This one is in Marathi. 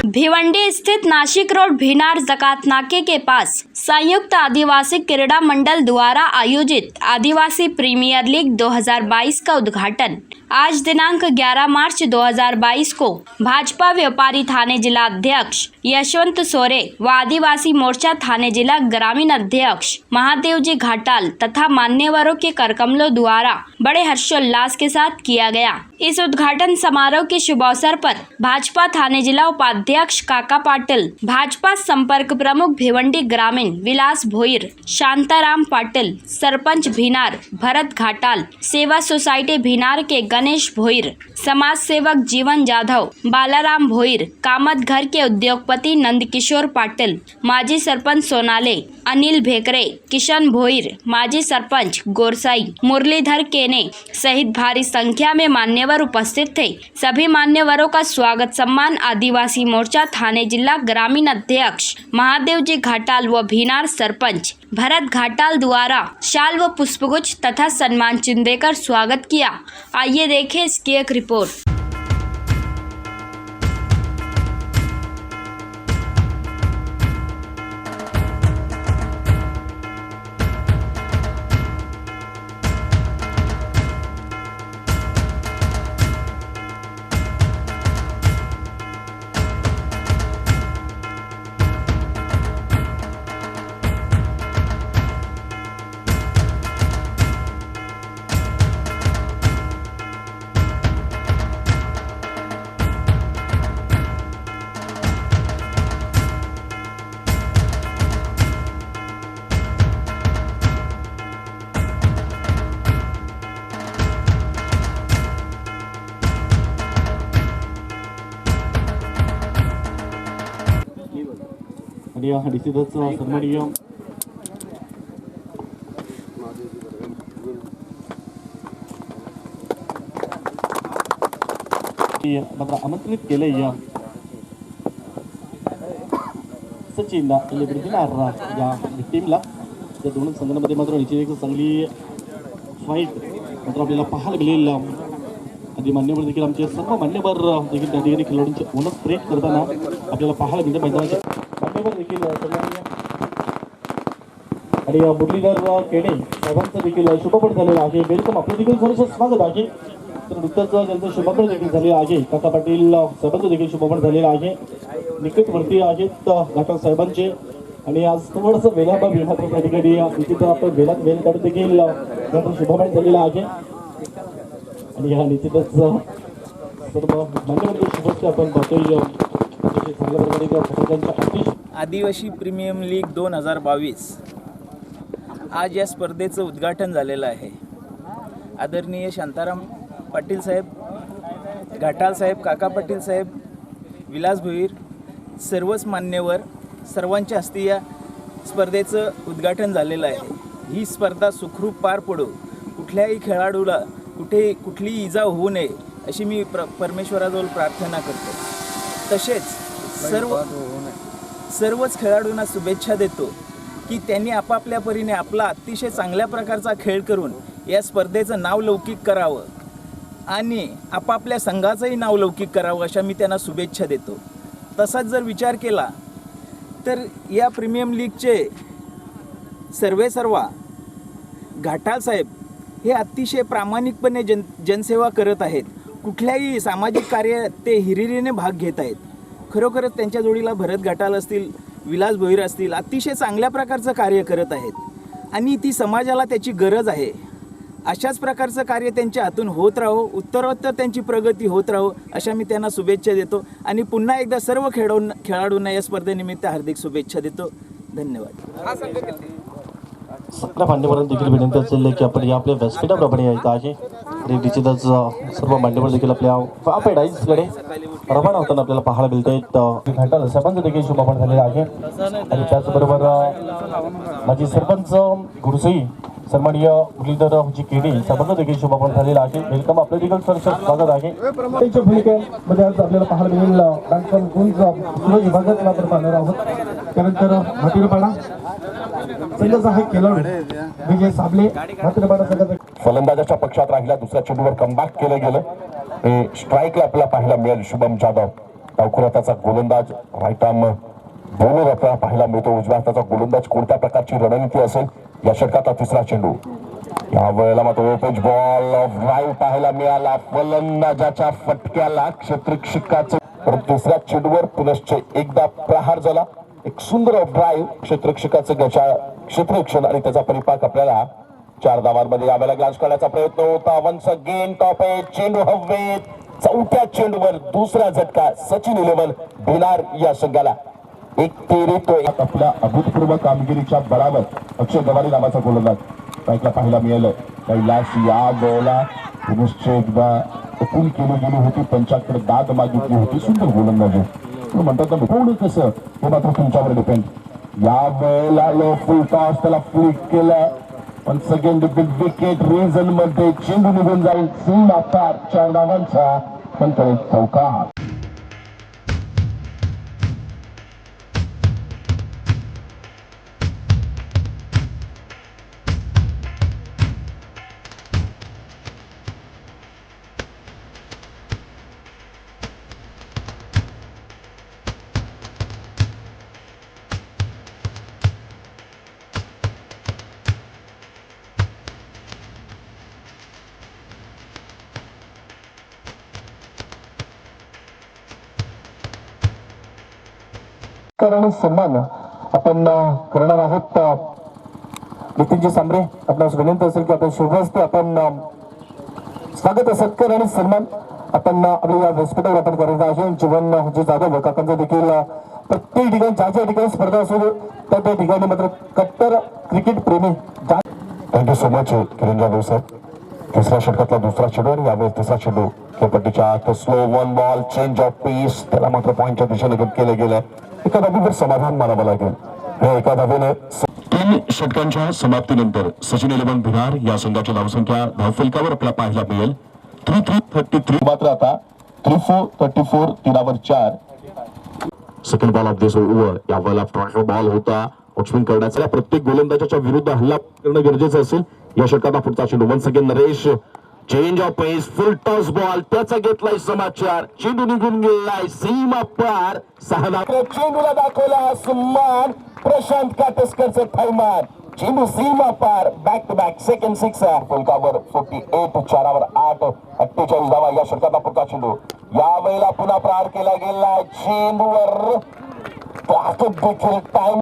भिवंडी स्थित नासिक रोड भिनार जकात नाके के पास संयुक्त आदिवासी क्रीड़ा मंडल द्वारा आयोजित आदिवासी प्रीमियर लीग 2022 का उद्घाटन आज दिनांक 11 मार्च 2022 को भाजपा व्यापारी थाने जिला अध्यक्ष यशवंत सोरे व आदिवासी मोर्चा थाने जिला ग्रामीण अध्यक्ष महादेव जी घाटाल तथा मान्यवरों के करकमलों द्वारा बड़े हर्षोल्लास के साथ किया गया। इस उद्घाटन समारोह के शुभ अवसर पर भाजपा थाने जिला उपाध्यक्ष काका पाटिल, भाजपा संपर्क प्रमुख भिवंडी ग्रामीण विलास भोईर, शांताराम पाटिल, सरपंच भिनार भरत घाटाल, सेवा सोसाइटी भिनार के गणेश भोईर, समाज सेवक जीवन जाधव, बालाराम भोईर, कामत घर के उद्योगपति नंदकिशोर पाटिल, माजी सरपंच सोनाले, अनिल भेकरे, किशन भोईर, माजी सरपंच गोरसाई, मुरलीधर केने सहित भारी संख्या में मान्यवर उपस्थित थे। सभी मान्यवरों का स्वागत सम्मान आदिवासी मोर्चा थाने जिला ग्रामीण अध्यक्ष महादेव जी घाटाल व भिनार सरपंच भरत घाटाल द्वारा शाल व पुष्पगुच्छ तथा सम्मान चिन्ह देकर स्वागत किया। आइए देखें इसकी एक रिपोर्ट। निश्चितच सन्माननीय मात्र आमंत्रित केले सचिन या टीमला या दोन संघांमध्ये मात्र निश्चित एक चांगली फाईट मात्र आपल्याला पाहायला मिळेल। आधी मान्यवर देखील आमचे सर्व मान्यवर देखील त्या ठिकाणी खेळाडूंचे ओनस प्रेट करताना आपल्याला पाहायला मिळते। मैदानाचे मान्यवर देखील आणि मुरलीधर केणे साहेबांचं देखील शुभपट झालेलं आहे। वेलकम, आपलं देखील थोडंसं स्वागत आहे। तर नुकतंच त्यांचं शुभपट देखील झालेलं आहे। काका पाटील साहेबांचं देखील शुभपट झालेलं आहे। निकटवर्ती आहेत घाटाल साहेबांचे आणि आज थोडंसं वेळाबा विभागाच्या त्या ठिकाणी निश्चित आपण वेळात वेळ काढून देखील त्यांचं शुभपट झालेलं आहे। आणि ह्या निश्चितच सर्व मान्यवरांच्या शुभेच्छा आपण पाहतोय। चांगल्या प्रकारे आदिवासी प्रीमियम लीग 2022 आज या स्पर्धेचं उद्घाटन झालेलं आहे। आदरणीय शांताराम पाटील साहेब, घाटाल साहेब, काका पाटील साहेब, विलास भोईर, सर्वच मान्यवर सर्वांच्या हस्ते या स्पर्धेचं उद्घाटन झालेलं आहे। ही स्पर्धा सुखरूप पार पडो, कुठल्याही खेळाडूला कुठलीही इजा होऊ नये अशी मी परमेश्वराजवळ प्रार्थना करतो। तसेच सर्वच खेळाडूंना शुभेच्छा देतो की त्यांनी आपापल्या परीने आपला अतिशय चांगल्या प्रकारचा खेळ करून या स्पर्धेचं नाव लौकिक करावं आणि आपापल्या संघाचंही नाव लौकिक करावं अशा मी त्यांना शुभेच्छा देतो। तसाच जर विचार केला तर या प्रीमियम लीगचे सर्वेसर्वा घाटाल साहेब हे अतिशय प्रामाणिकपणे जनसेवा करत आहेत। कुठल्याही सामाजिक कार्य ते हिरिरीने भाग घेत आहेत। खरोखरच त्यांच्या जोडीला भरत घाटाल असतील, विलास भोईर असतील, अतिशय चांगल्या प्रकारचं कार्य करत आहेत आणि ती समाजाला त्याची गरज आहे। अशाच प्रकारचं कार्य त्यांच्या हातून होत राहो, उत्तरोत्तर त्यांची प्रगती होत राहो अशा मी त्यांना शुभेच्छा देतो आणि पुन्हा एकदा सर्व खेळाडूंना या स्पर्धेनिमित्त हार्दिक शुभेच्छा देतो। धन्यवाद। सगळ्या मान्यवरांना देखील विनंती असेल की आपण या आपल्या व्यासपीठाप्रमाणे यायचं आहे। निश्चितच सर्व मान्यवर देखील आपल्या व्यासपीठाकडे रवाना होताना आपल्याला पाहायला मिळत आहेत। घाटाल साहेबांचं देखील शुभपट झालेलं आहे आणि त्याचबरोबर माजी सरपंच गुरुसाई सन्माननीय मुरलीधर जी केणे साहेबांचं देखील शुभपट झालेलं आहे। वेलकम, आपलं देखील सरसर स्वागत आहे। त्यांच्या भूमिकेमध्ये आज आपल्याला पाहायला मिळेल डान्सर गुंज विभागात आपण पाहणार आहोत। त्यानंतर भाटीरपाडा संघाचा हा खेळाडू विजय साबले मात्र बाळा संघाचा फलंदाजाच्या पक्षात राहिला. दुसऱ्या चेंडूवर कमबॅक केलं गेलं. स्ट्राईकला आपल्याला पाहायला मिळेल शुभम जाधव. डावखुरा त्याचा गोलंदाज राईट आर्म बॉलर आपल्याला पाहायला मिळतो. उजव्या हाताचा गोलंदाज कोणत्या प्रकारची रणनीती असेल या षटकाचा तिसरा चेंडू. या वेळेला मात्र ओपेज बॉल ड्राईव्ह पाहायला मिळाला. फलंदाजाच्या फटक्याला क्षेत्ररक्षकाचं. परंतु तिसऱ्या चेंडूवर पुनश्च एकदा प्रहार झाला. एक सुंदर ड्राईव्ह क्षेत्ररक्षकाचं क्षेत्ररक्षण आणि त्याचा परिपाक आपल्याला 4 धावांमध्ये यावेळेला ग्लास करण्याचा प्रयत्न होता. वन्स अगेन टॉप एज चेंडू हवेत. चौथ्या चेंडूवर दुसरा झटका. सचिन 11 भिनार या संघाला एक तेरी तो आपल्या अभूतपूर्व कामगिरीच्या बळावर अक्षय गवारी नावाचा गोलंदाज स्ट्राईकला पाहायला मिळालं. कैलास या बॉलला पुनश्च एकदा अपूल केली गेली होती. पंचाकडे दाद मागितली होती. सुंदर गोलंदाज म्हणतात ना कोण कसं हे मात्र तुमच्यावर डिपेंड. या वेळेला लो फुल टॉस त्याला फ्लिक केलं. पण सेकंड बिग विकेट रिझन मध्ये चेंडू निघून जाईल. सीमा पार 4 धावांचा पण चौकार. आणि सन्मान आपण करणार आहोत. नितीनजी सांबरे आपणास विनंती असेल की आपण शुभहस्ते आपण स्वागत सत्कार आणि सन्मान आपण आपल्या या व्यासपीठावर आपण करत आहे. जीवन जे जाधव काकांचं देखील प्रत्येक ठिकाणी ज्या ठिकाणी स्पर्धा असू त्या ठिकाणी मात्र कट्टर क्रिकेट प्रेमी. Thank you so much Kiran Jadhav sir. तिसऱ्या षटकातला दुसरा चेंडू आणि यावेळेस तिसरा चेंडू खेळपट्टीच्या आत. स्लो 1 बॉल चेंज ऑफ पेस. त्याला मात्र पॉईंटच्या दिशेने गट केलं गेलं. एका धाबीवर समाधान मानावं लागेल. या एका धाबीने 3 षटकांच्या समाप्तीनंतर सचिन 11 भिनार या संघाची धावसंख्या धावफलकावर आपल्याला पाहायला मिळेल 3-3-33. मात्र आता 3-4-34 3 4. Second ball of this over. या वेळेला फ्रंट बॉल होता. ऑप्शन करण्याचा प्रत्येक गोलंदाजाच्या विरुद्ध हल्ला करणं गरजेचं असेल. या षटकाचा पुढचा चेंडू once again Naresh change of pace full toss ball. त्याचा घेतलाय समाचार. चेंडू निघून गेलाय सीमा पार. 6 धावा. चेंडूला दाखवला सन्मान. प्रशांत काटस्करचं थैमान. चेंडू सीमा पार. बॅक टू बॅक सेकंड 6 फलकावर 48 4 8 48 धावा. या षटकाचा पुढचा चेंडू. या वेळेला पुन्हा प्रहार केला गेला. चेंडूवर देखील टाइम